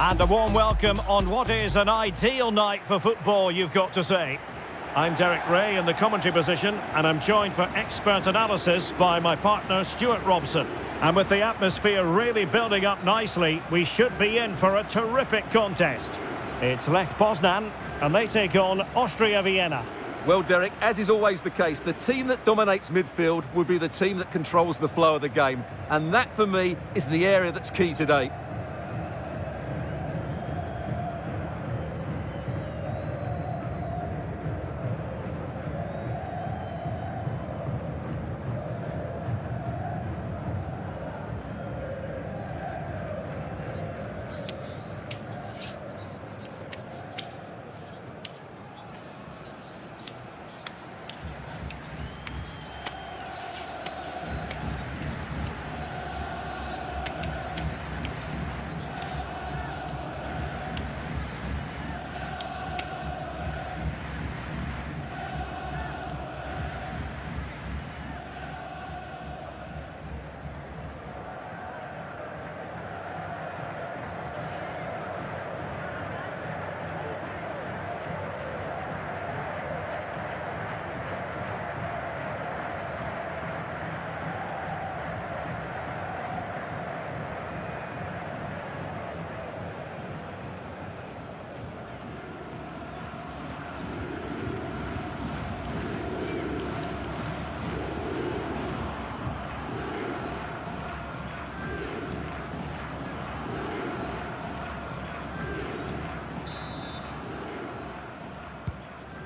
And a warm welcome on what is an ideal night for football, you've got to say. I'm Derek Ray in the commentary position, and I'm joined for expert analysis by my partner Stuart Robson. And with the atmosphere really building up nicely, we should be in for a terrific contest. It's Lech Poznan, and they take on Austria Vienna. Well, Derek, as is always the case, the team that dominates midfield will be the team that controls the flow of the game. And that, for me, is the area that's key today.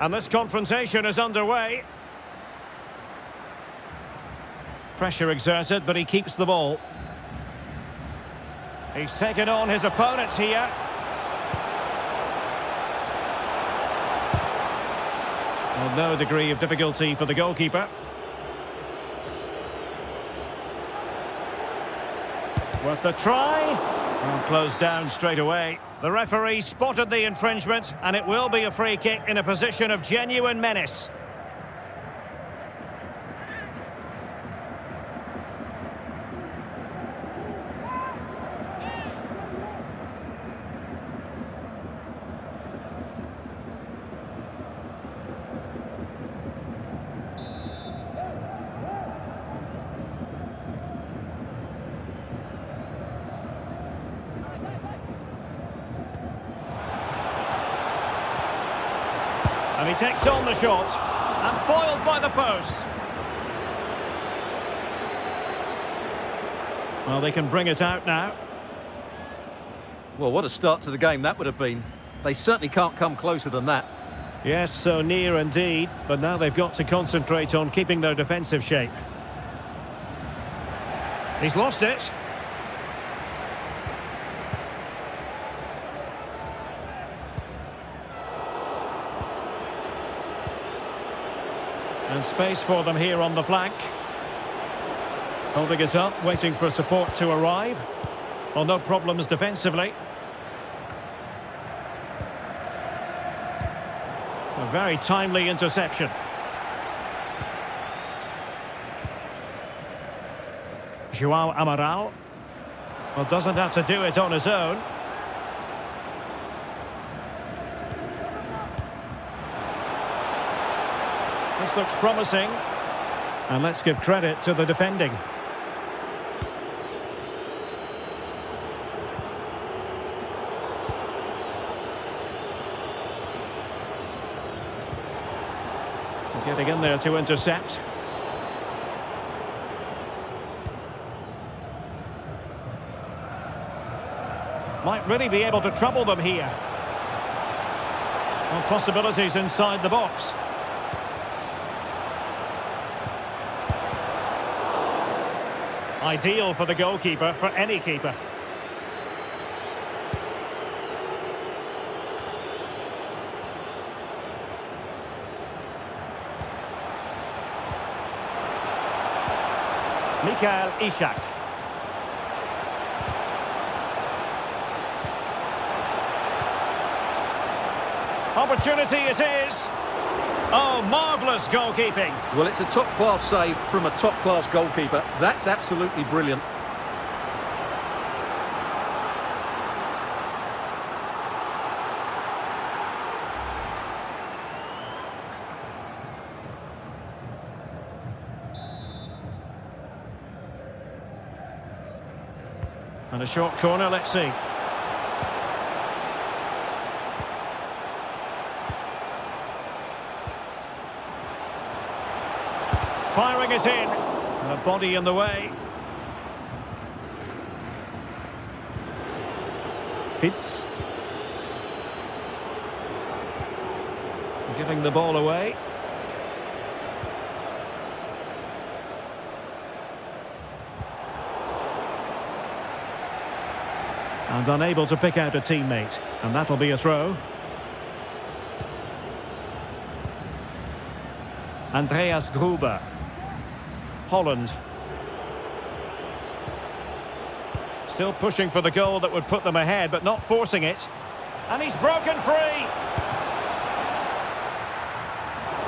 And this confrontation is underway. Pressure exerted, but he keeps the ball. He's taken on his opponent here. Well, no degree of difficulty for the goalkeeper. Worth a try. And closed down straight away. The referee spotted the infringement, and it will be a free kick in a position of genuine menace. And he takes on the shot, and foiled by the post. Well, they can bring it out now. Well, what a start to the game that would have been. They certainly can't come closer than that. Yes, so near indeed, but now they've got to concentrate on keeping their defensive shape. He's lost it. And space for them here on the flank. Holding it up, waiting for support to arrive. Well, no problems defensively. A very timely interception. João Amaral. Well, doesn't have to do it on his own. This looks promising, and let's give credit to the defending. Getting in there to intercept. Might really be able to trouble them here. Well, possibilities inside the box. Ideal for the goalkeeper, for any keeper. Mikael Ishak. Opportunity it is. Oh, marvellous goalkeeping. Well, it's a top-class save from a top-class goalkeeper. That's absolutely brilliant. And a short corner, let's see. Firing it in. And a body in the way. Fitz. Giving the ball away. And unable to pick out a teammate. And that'll be a throw. Andreas Gruber. Holland. Still pushing for the goal that would put them ahead, but not forcing it. And he's broken free.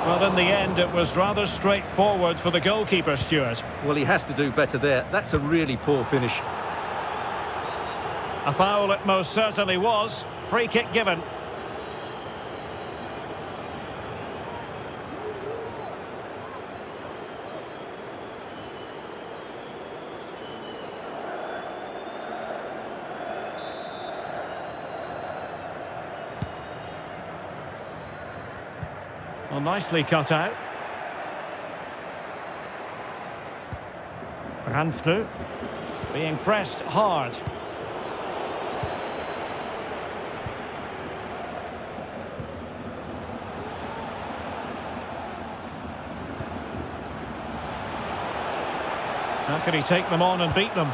Well, in the end, it was rather straightforward for the goalkeeper, Stuart. Well, he has to do better there. That's a really poor finish. A foul it most certainly was. Free kick given. Well, nicely cut out. Ranflu being pressed hard. How can he take them on and beat them?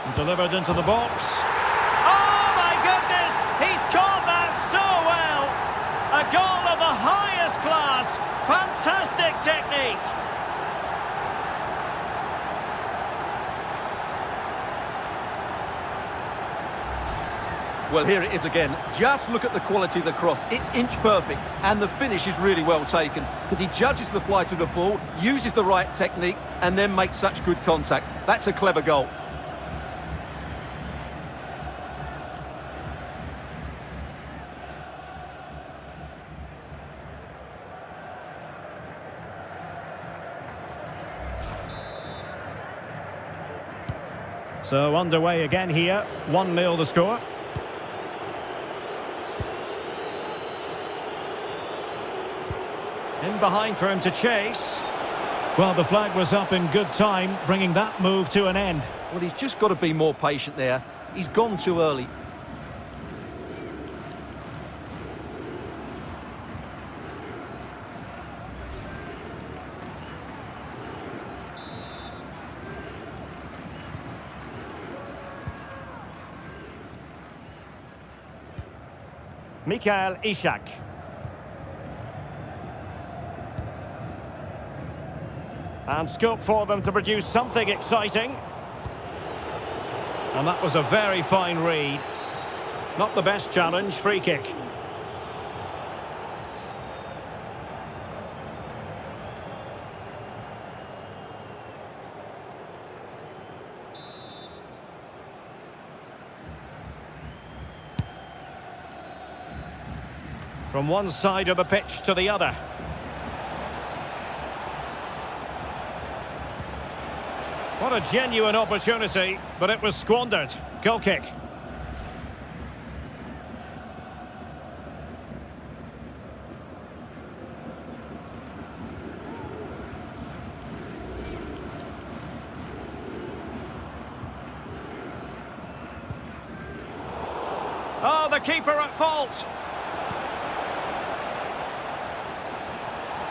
And delivered into the box. Oh my goodness! He's caught that so well! A goal of the highest class! Fantastic technique! Well, here it is again. Just look at the quality of the cross. It's inch perfect, and the finish is really well taken because he judges the flight of the ball, uses the right technique, and then makes such good contact. That's a clever goal. So underway again here. 1-0 the score. In behind for him to chase. Well, the flag was up in good time, bringing that move to an end. Well, he's just got to be more patient there. He's gone too early. Mikael Ishak. And scope for them to produce something exciting. And that was a very fine read. Not the best challenge, free kick. From one side of the pitch to the other. What a genuine opportunity, but it was squandered. Goal kick. Oh, the keeper at fault.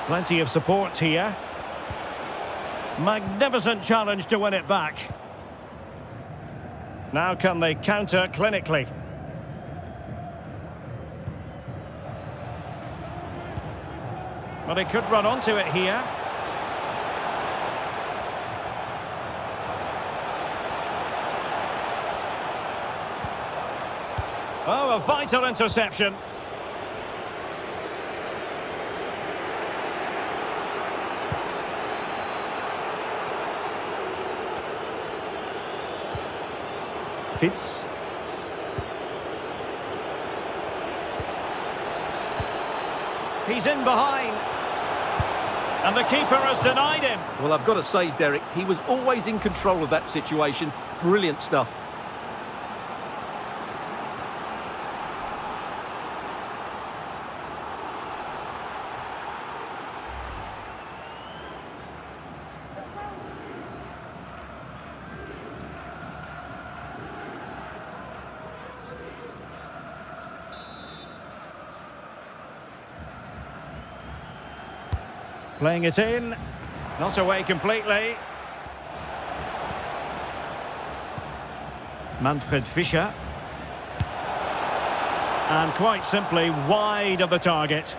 Plenty of support here. Magnificent challenge to win it back. Now can they counter clinically? But he could run onto it here. Oh, a vital interception. Fitz. He's in behind. And the keeper has denied him. Well, I've got to say, Derek, he was always in control of that situation. Brilliant stuff. Playing it in. Not away completely. Manfred Fischer. And quite simply wide of the target.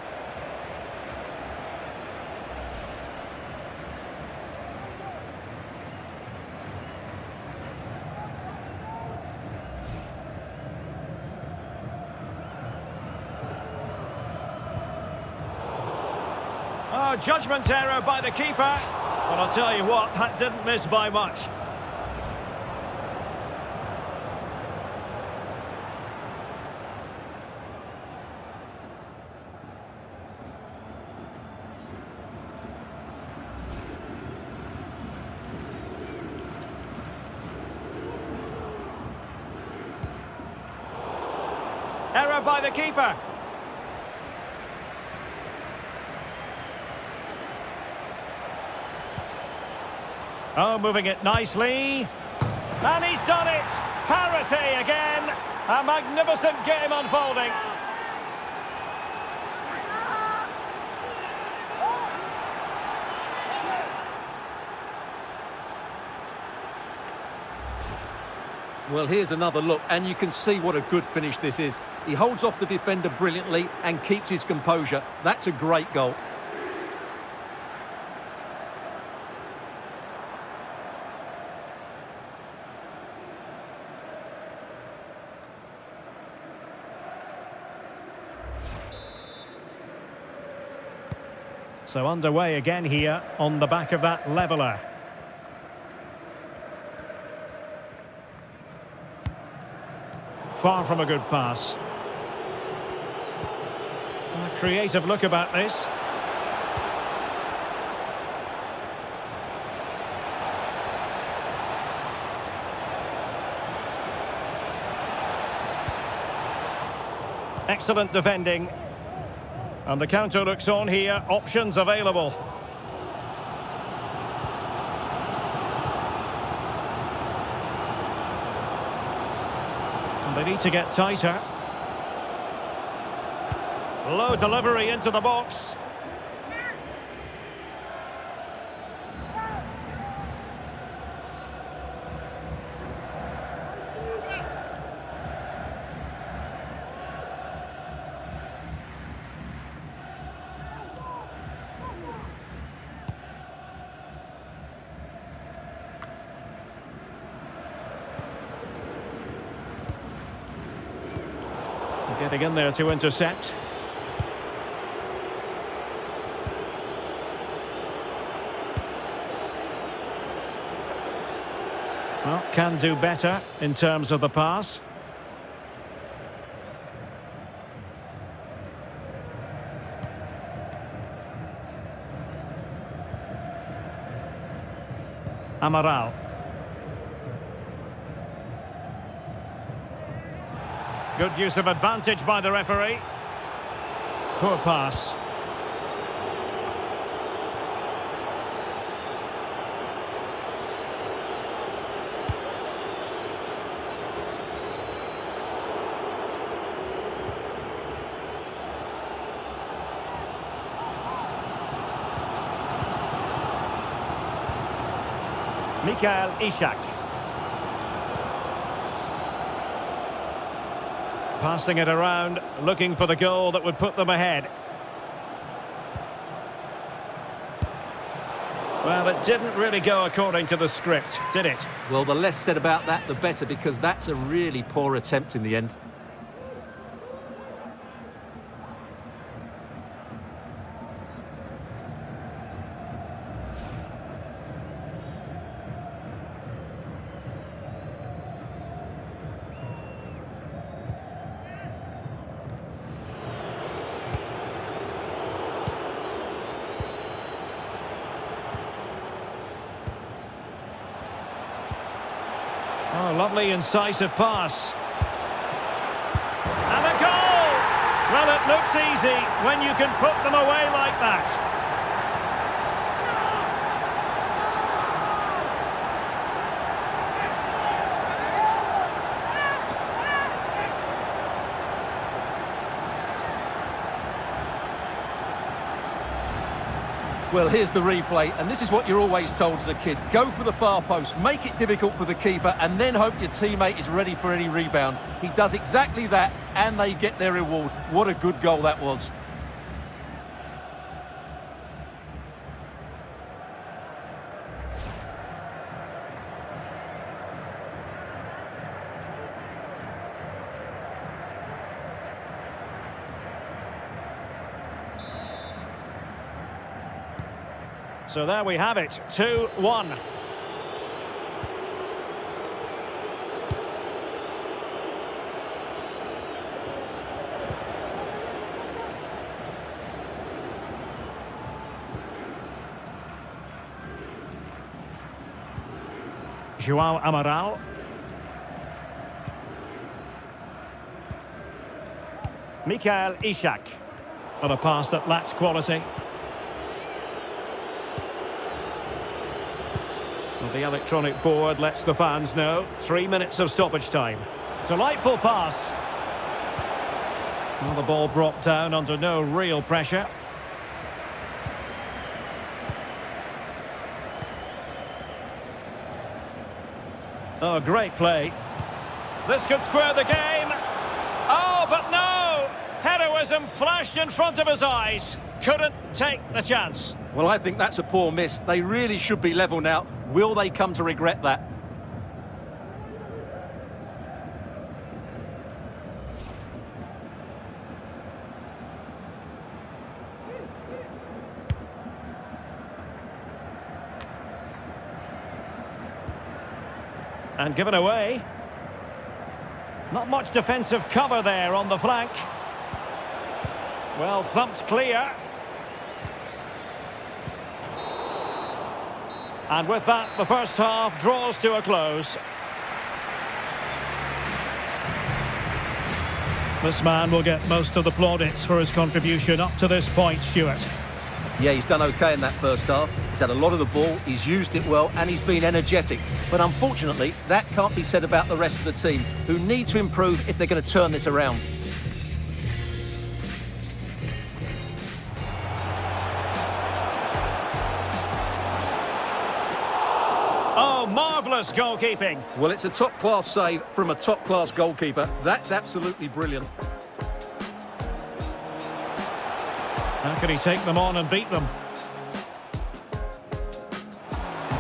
Oh, judgment error by the keeper. But I'll tell you what, that didn't miss by much. Error by the keeper. Oh, moving it nicely. And he's done it! Parity again! A magnificent game unfolding. Well, here's another look, and you can see what a good finish this is. He holds off the defender brilliantly and keeps his composure. That's a great goal. So underway again here on the back of that leveller. Far from a good pass. A creative look about this. Excellent defending. And the counter looks on here, options available. And they need to get tighter. Low delivery into the box. Getting in there to intercept. Well, can do better in terms of the pass. Amaral. Good use of advantage by the referee. Poor pass. Mikael Ishak. Passing it around, looking for the goal that would put them ahead. Well, it didn't really go according to the script, did it? Well, the less said about that, the better, because that's a really poor attempt in the end. Oh, lovely incisive pass. And a goal! Well, it looks easy when you can put them away like that. Well, here's the replay, and this is what you're always told as a kid. Go for the far post, make it difficult for the keeper, and then hope your teammate is ready for any rebound. He does exactly that, and they get their reward. What a good goal that was. So there we have it, 2-1. João Amaral. Mikael Ishak. On a pass that lacks quality. Well, the electronic board lets the fans know. 3 minutes of stoppage time. Delightful pass. Well, the ball brought down under no real pressure. Oh, great play. This could square the game. Oh, but no! Heroism flashed in front of his eyes. Couldn't take the chance. Well, I think that's a poor miss. They really should be level now. Will they come to regret that? And given away. Not much defensive cover there on the flank. Well, thumped clear. And with that, the first half draws to a close. This man will get most of the plaudits for his contribution up to this point, Stuart. Yeah, he's done okay in that first half. He's had a lot of the ball, he's used it well, and he's been energetic. But unfortunately, that can't be said about the rest of the team, who need to improve if they're going to turn this around. Oh, marvellous goalkeeping. Well, it's a top-class save from a top-class goalkeeper. That's absolutely brilliant. How can he take them on and beat them?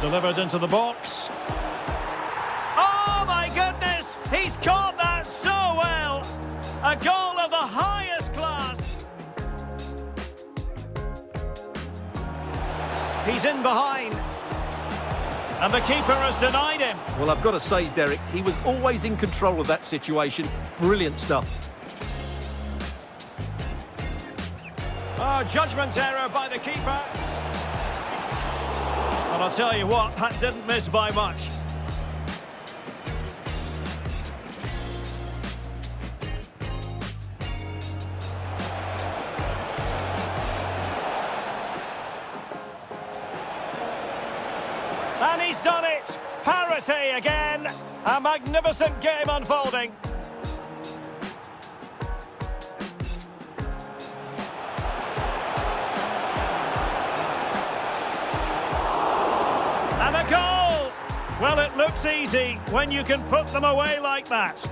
Delivered into the box. Oh, my goodness! He's caught that so well! A goal of the highest class! He's in behind. And the keeper has denied him. Well, I've got to say, Derek, he was always in control of that situation. Brilliant stuff. Oh, judgment error by the keeper. And I'll tell you what, that didn't miss by much. And he's done it! Parity again! A magnificent game unfolding. And a goal! Well, it looks easy when you can put them away like that.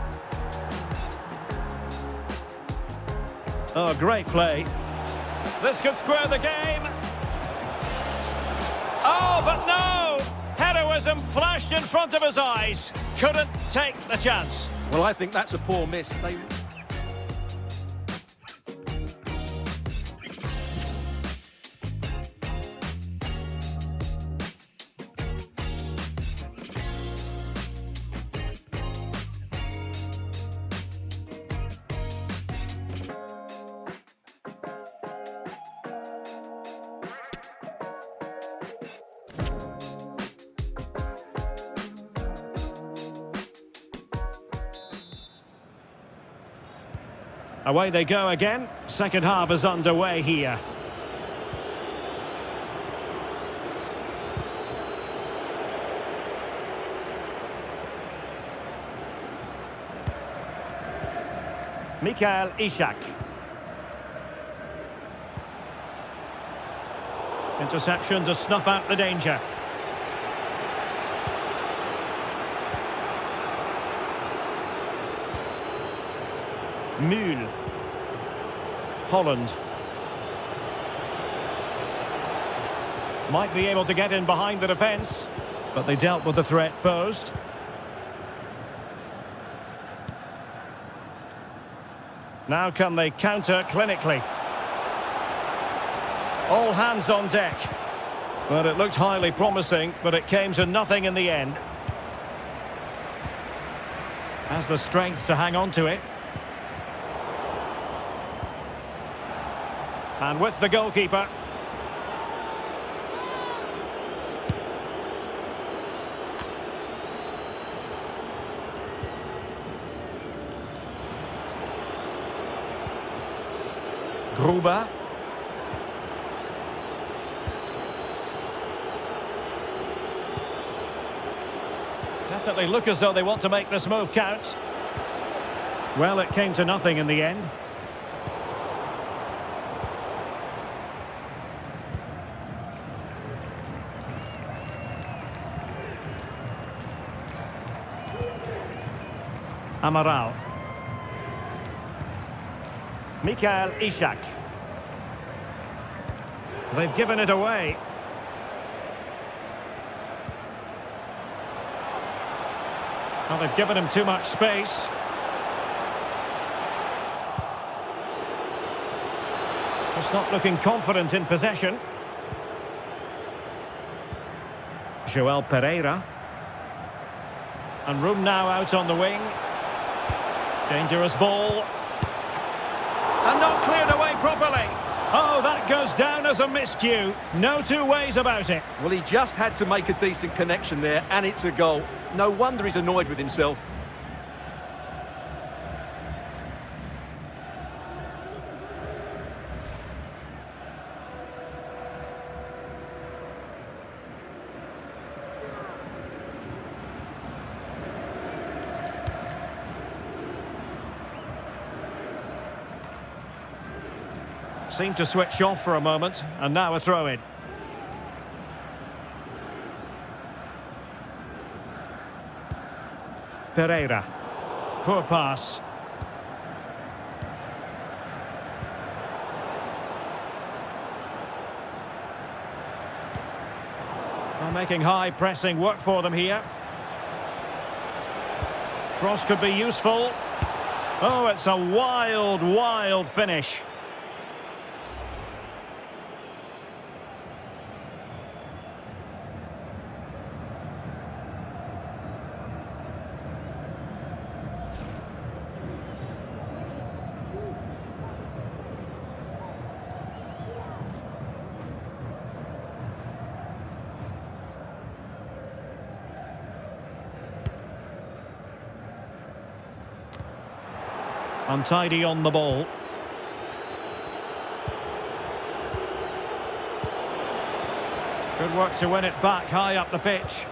Oh, great play. This could square the game. Oh, but no! Heroism flashed in front of his eyes. Couldn't take the chance. Well, I think that's a poor miss. Away they go again. Second half is underway here. Mikael Ishak. Interception to snuff out the danger. Mühl. Holland. Might be able to get in behind the defence, but they dealt with the threat posed. Now can they counter clinically? All hands on deck. But it looked highly promising, but it came to nothing in the end. Has the strength to hang on to it. And with the goalkeeper. Gruber. Definitely look as though they want to make this move count. Well, it came to nothing in the end. Amaral. Mikael Ishak. They've given it away. Well, they've given him too much space. Just not looking confident in possession. Joel Pereira. And room now out on the wing. Dangerous ball. And not cleared away properly. Oh, that goes down as a miscue. No two ways about it. Well, he just had to make a decent connection there, and it's a goal. No wonder he's annoyed with himself. Seemed to switch off for a moment, and now a throw-in. Pereira. Poor pass. Well, making high pressing work for them here. Cross could be useful. Oh, it's a wild, wild finish. Untidy on the ball. Good work to win it back high up the pitch.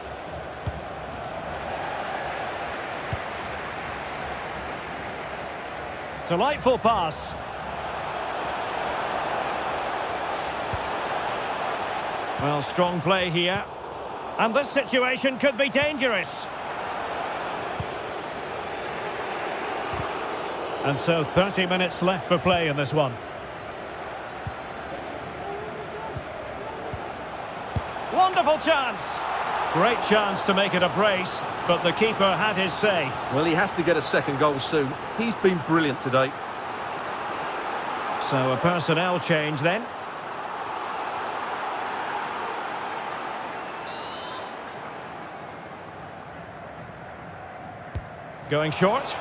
Delightful pass. Well, strong play here. And this situation could be dangerous. And so 30 minutes left for play in this one. Wonderful chance. Great chance to make it a brace, but the keeper had his say. Well, he has to get a second goal soon. He's been brilliant today. So a personnel change then. Going short.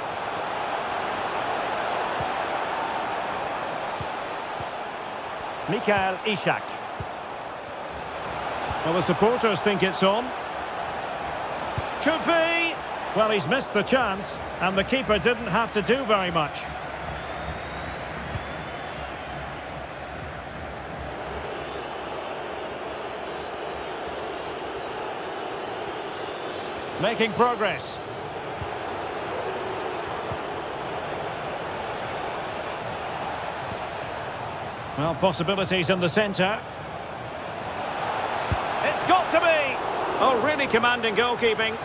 Mikael Ishak. Well, the supporters think it's on. Could be. Well, he's missed the chance, and the keeper didn't have to do very much. Making progress. Well, possibilities in the centre. It's got to be! Oh, really commanding goalkeeping.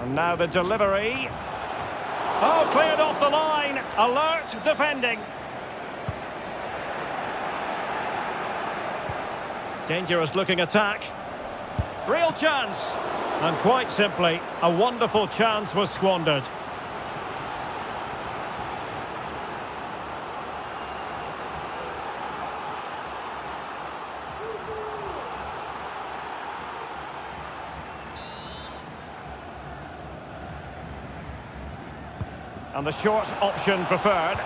And now the delivery. Oh, cleared off the line. Alert defending. Dangerous looking attack. Real chance. And quite simply, a wonderful chance was squandered. And the short option preferred.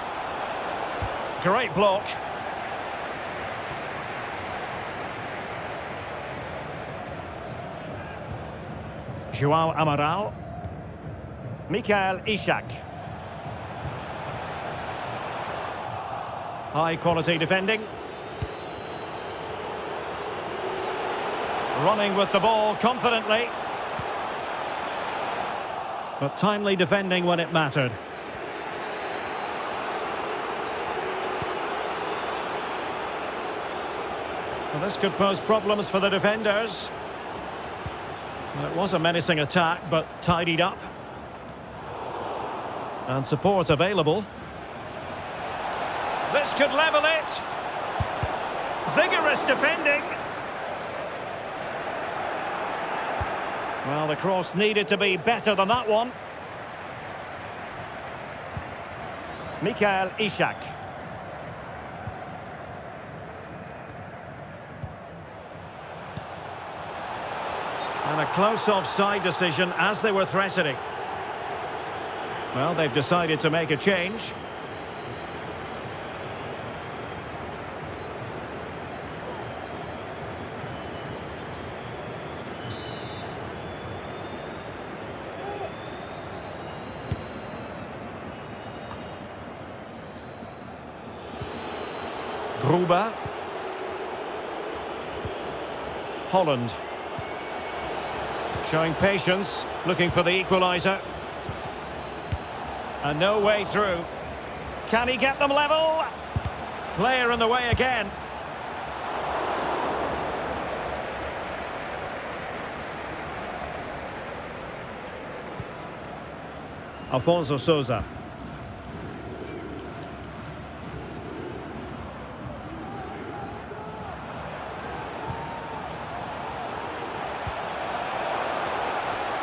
Great block. João Amaral. Mikael Ishak. High quality defending. Running with the ball confidently. But timely defending when it mattered. Well, this could pose problems for the defenders. Well, it was a menacing attack, but tidied up. And support available. This could level it. Vigorous defending. Well, the cross needed to be better than that one. Mikael Ishak. And a close offside decision as they were threatening. Well, they've decided to make a change. Gruber. Holland. Showing patience, looking for the equaliser. And no way through. Can he get them level? Player in the way again. Afonso Sousa.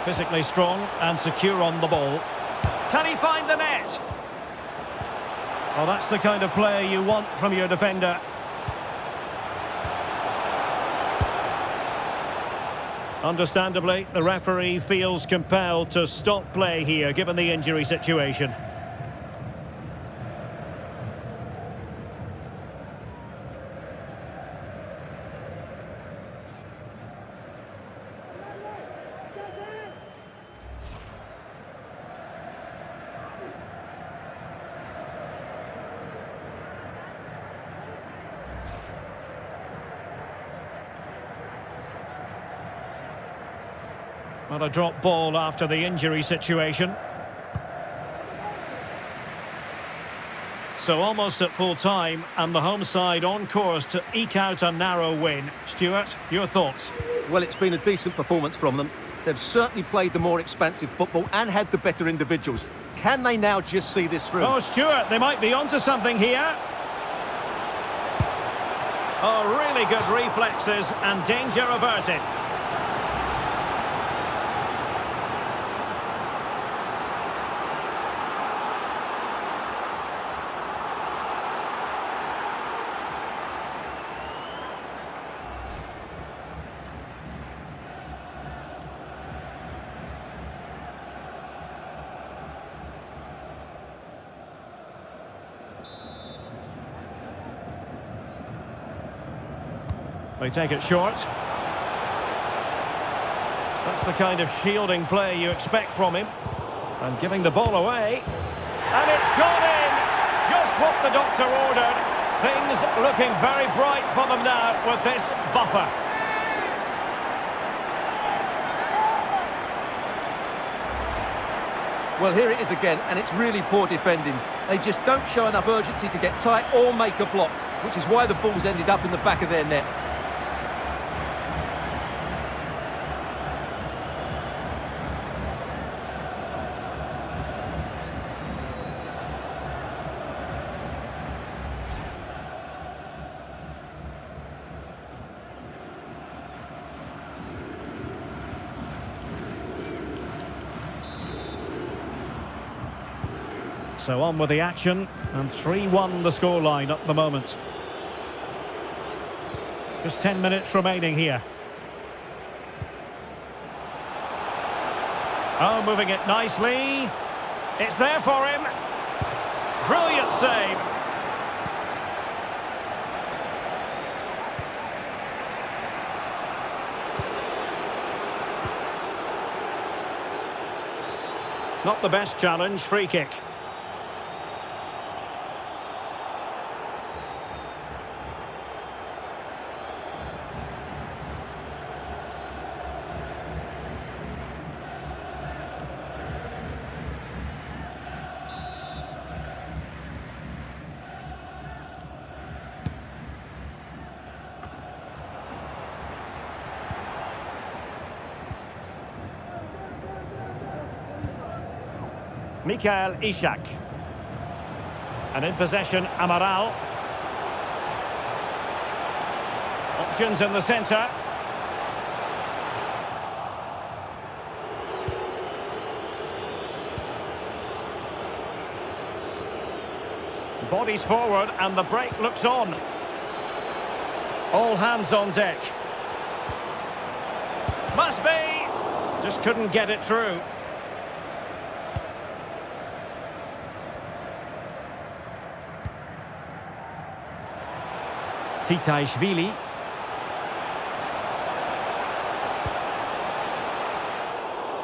Physically strong and secure on the ball. Can he find the net? Well, that's the kind of play you want from your defender. Understandably, the referee feels compelled to stop play here, given the injury situation. Well, a drop ball after the injury situation. So almost at full time, and the home side on course to eke out a narrow win. Stuart, your thoughts? Well, it's been a decent performance from them. They've certainly played the more expansive football and had the better individuals. Can they now just see this through? Oh, Stuart, they might be onto something here. Oh, really good reflexes and danger averted. They take it short. That's the kind of shielding play you expect from him. And giving the ball away. And it's gone in! Just what the doctor ordered. Things looking very bright for them now with this buffer. Well, here it is again, and it's really poor defending. They just don't show enough urgency to get tight or make a block, which is why the ball's ended up in the back of their net. So on with the action, and 3-1 the scoreline at the moment. Just 10 minutes remaining here. Oh, moving it nicely. It's there for him. Brilliant save. Not the best challenge, free kick. Mikael Ishak. And in possession, Amaral. Options in the centre. Bodies forward and the break looks on. All hands on deck. Must be! Just couldn't get it through. Titaishvili.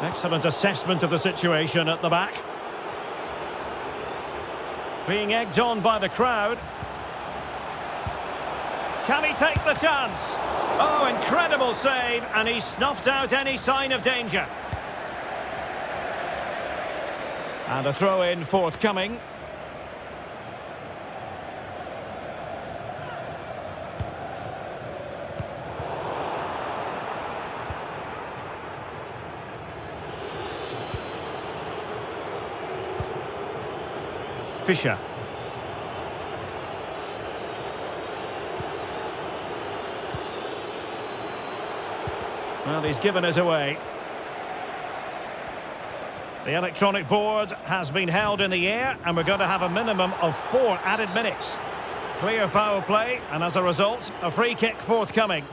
Excellent assessment of the situation at the back. Being egged on by the crowd. Can he take the chance? Oh, incredible save, and he snuffed out any sign of danger. And a throw-in forthcoming. Fischer. Well, he's given us away. The electronic board has been held in the air, and we're going to have a minimum of 4 added minutes. Clear foul play, and as a result, a free kick forthcoming.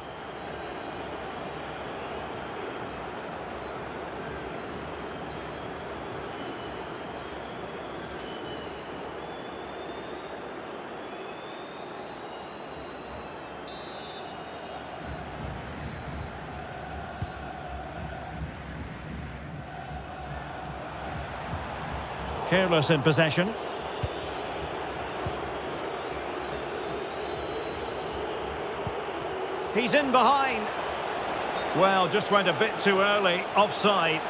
Careless in possession. He's in behind. Well, just went a bit too early. Offside.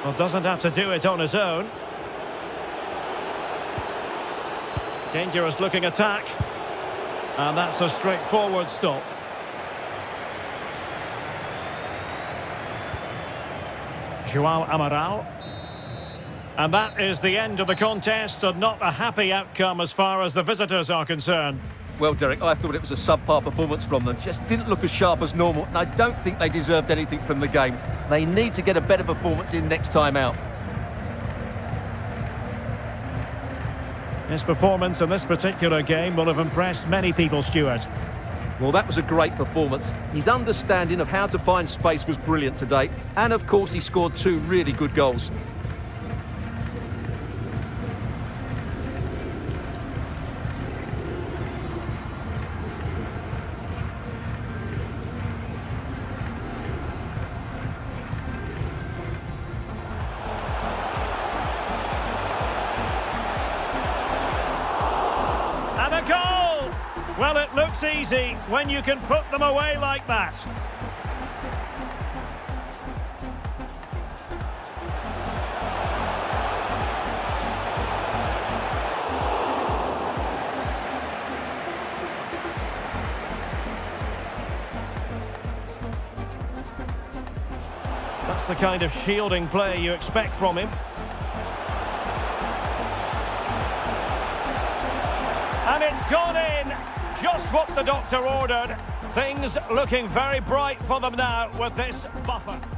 Well, doesn't have to do it on his own. Dangerous looking attack. And that's a straightforward stop. João Amaral. And that is the end of the contest, and not a happy outcome as far as the visitors are concerned. Well, Derek, I thought it was a subpar performance from them. Just didn't look as sharp as normal, and I don't think they deserved anything from the game. They need to get a better performance in next time out. His performance in this particular game will have impressed many people, Stuart. Well, that was a great performance. His understanding of how to find space was brilliant today. And, of course, he scored 2 really good goals. Well, it looks easy when you can put them away like that. That's the kind of shielding play you expect from him. And it's gone in, just what the doctor ordered. Things looking very bright for them now with this buffer.